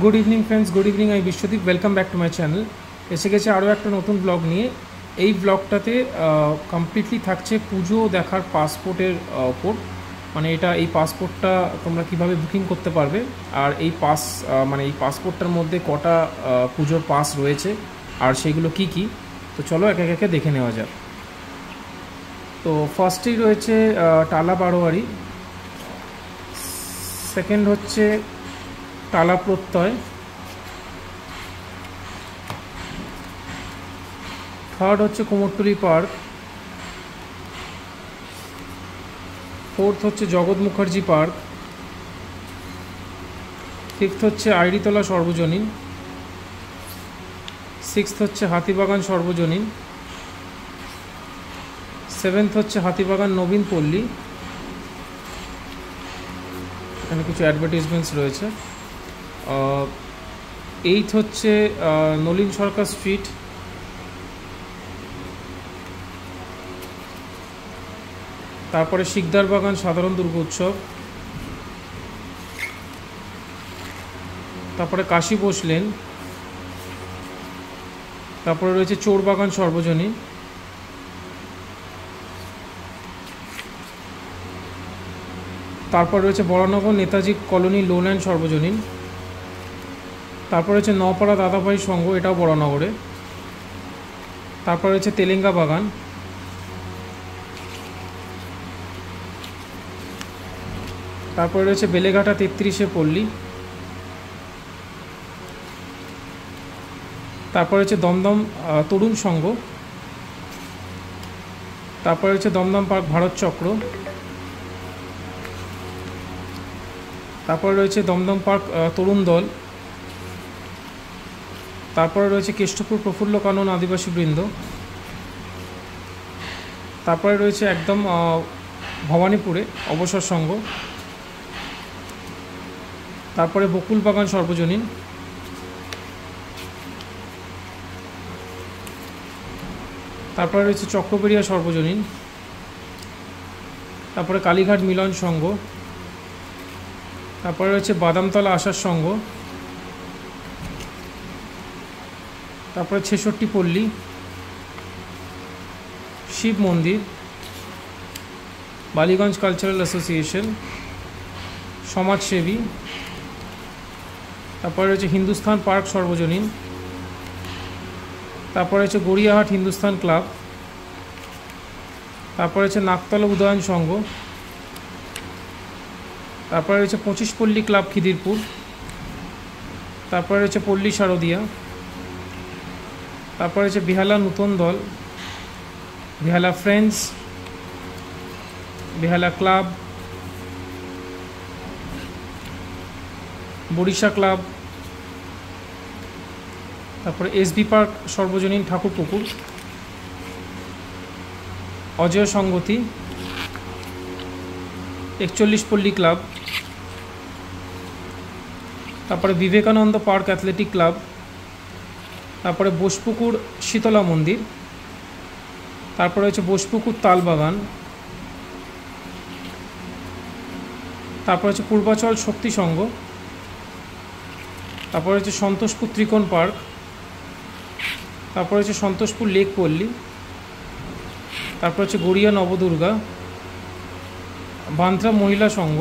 Good evening friends, good evening. আমি Biswadip, welcome back to my channel. এসে গেছে আরও একটা নতুন ব্লগ নিয়ে। এই ব্লগটাতে কমপ্লিটলি থাকছে পুজো দেখার পাসপোর্টের ওপর। মানে এই পাসপোর্টটা তোমরা কিভাবে বুকিং করতে পারবে, আর এই এই পাসপোর্টটার মধ্যে কটা পুজোর পাস রয়েছে আর সেগুলো কি কি। তো চলো একে একে দেখে নেওয়া যাক। তো ফার্স্টেই রয়েছে টালা বারোয়ারি, সেকেন্ড হচ্ছে টালা প্রত্যয়, থার্ড হচ্ছে কুমোরটুলি পার্ক, ফোর্থ হচ্ছে জগৎ মুখার্জি পার্ক, ফিফথ হচ্ছে আইড়িতলা সর্বজনীন, সিক্সথ হচ্ছে হাতিবাগান সর্বজনীন, সেভেন্থ হচ্ছে হাতিবাগান নবীন পল্লী। এখানে কিছু অ্যাডভার্টাইজমেন্টস রয়েছে। এইথ হচ্ছে নলিন সরকার স্ট্রিট, তারপরে শিকদার বাগান সাধারণ দুর্গা উৎসব, তারপরে কাশী বোস লেন, তারপরে রয়েছে চোর বাগান সর্বজনীন, তারপর রয়েছে বরানগর নেতাজি কলোনি লোল্যান্ড সর্বজনীন, তারপর রয়েছে নপাড়া দাদাভাই সংঘ, এটাও বরানগরে, তারপর রয়েছে তেলেঙ্গা বাগান, তারপরে রয়েছে বেলেঘাটা 33-এ পল্লী, তারপরে রয়েছে দমদম তরুণ সংঘ, তারপরে রয়েছে দমদম পার্ক ভারত চক্র, তারপরে রয়েছে দমদম পার্ক তরুণ দল, তারপরে রয়েছে কেষ্টপুর প্রফুল্ল কানন আদিবাসী বৃন্দ, তারপরে রয়েছে একদম ভবানীপুরে অবসর সংঘ, তারপরে বকুল বাগান সর্বজনীন, তারপরে রয়েছে চক্রবেড়িয়া সর্বজনীন, তারপরে কালীঘাট মিলন সংঘ, তারপরে রয়েছে বাদামতলা আশার সংঘ, তারপরে 66 পল্লী, শিব মন্দির, বালিগঞ্জ কালচারাল অ্যাসোসিয়েশন, সমাজসেবী, তারপরে রয়েছে হিন্দুস্তান পার্ক সর্বজনীন, তারপরে রয়েছে গড়িয়াহাট হিন্দুস্তান ক্লাব, তারপরে রয়েছে নাকতলা উদয়ন সংঘ, তারপরে রয়েছে 25 পল্লী ক্লাব খিদিরপুর, তারপরে রয়েছে পল্লী শারদিয়া, তারপরে রয়েছে বেহালা নূতন দল, বেহালা ফ্রেন্ডস, বেহালা ক্লাব, বরিশা ক্লাব, তারপরে এসবি পার্ক সর্বজনীন ঠাকুরপুকুর, অজয় সংগতি, 41 পল্লী ক্লাব, তারপরে বিবেকানন্দ পার্ক অ্যাথলেটিক ক্লাব, তারপরে বোসপুকুর শীতলা মন্দির, তারপরে হচ্ছে বোসপুকুর তালবাগান, তারপরে হচ্ছে পূর্বাচল শক্তি সংঘ, তারপরে হচ্ছে সন্তোষপুর ত্রিকোণ পার্ক, তারপরে হচ্ছে সন্তোষপুর লেক পল্লী, তারপর হচ্ছে গড়িয়া নবদুর্গা, বান্দ্রা মহিলা সংঘ,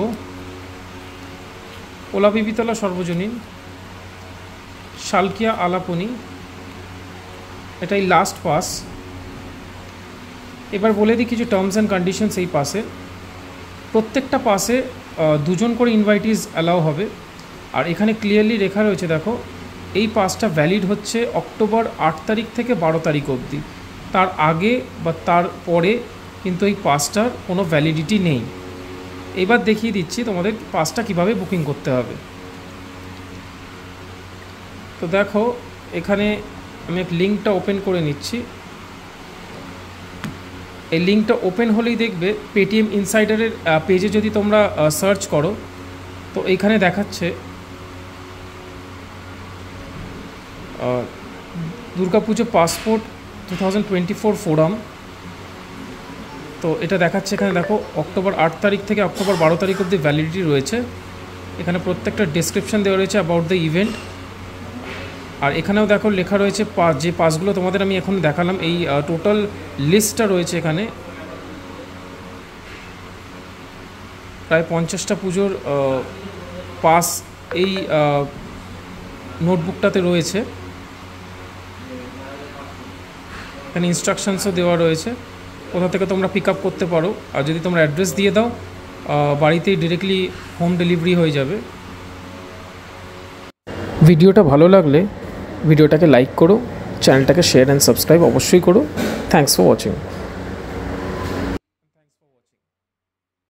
ওলাবিবিতলা সর্বজনীন, শালকিয়া আলাপনি। এটাই লাস্ট পাস। এবার বলে দিই কিছু টার্মস অ্যান্ড কন্ডিশনস এই পাসে। প্রত্যেকটা পাসে 2 জন করে ইনভাইটিস অ্যালাউ হবে। আর এখানে ক্লিয়ারলি লেখা রয়েছে, দেখো, এই পাসটা ভ্যালিড হচ্ছে অক্টোবর 8 তারিখ থেকে 12 তারিখ অবধি। তার আগে বা তার পরে কিন্তু এই পাসটার কোনো ভ্যালিডিটি নেই। এবার দেখিয়ে দিচ্ছি তোমাদের পাসটা কিভাবে বুকিং করতে হবে। তো দেখো, এখানে আমি এক লিঙ্কটা ওপেন করে নিচ্ছি। এই লিঙ্কটা ওপেন হলেই দেখবে পেটিএম ইনসাইডারের পেজে যদি তোমরা সার্চ করো, তো এইখানে দেখাচ্ছে দুর্গাপুজো পাসপোর্ট 2024 ফোরাম। তো এটা দেখাচ্ছে, এখানে দেখো অক্টোবর 8 তারিখ থেকে অক্টোবর 12 তারিখ অবধি ভ্যালিডিটি রয়েছে। এখানে প্রত্যেকটা ডেসক্রিপশন দেওয়া রয়েছে অ্যাবাউট দ্য ইভেন্ট। আর এখানেও দেখো লেখা রয়েছে যে পাসগুলো তোমাদের আমি এখন দেখালাম, এই টোটাল লিস্টটা রয়েছে এখানে। প্রায় 50টা পুজোর পাস এই নোটবুকটাতে রয়েছে। এখানে ইনস্ট্রাকশানসও দেওয়া রয়েছে কোথা থেকে তোমরা পিক আপ করতে পারো। আর যদি তোমরা অ্যাড্রেস দিয়ে দাও বাড়িতেই ডিরেক্টলি হোম ডেলিভারি হয়ে যাবে। ভিডিওটা ভালো লাগলে ভিডিওটাকে লাইক করো, চ্যানেলটাকে শেয়ার অ্যান্ড সাবস্ক্রাইব অবশ্যই করো। Thanks for watching.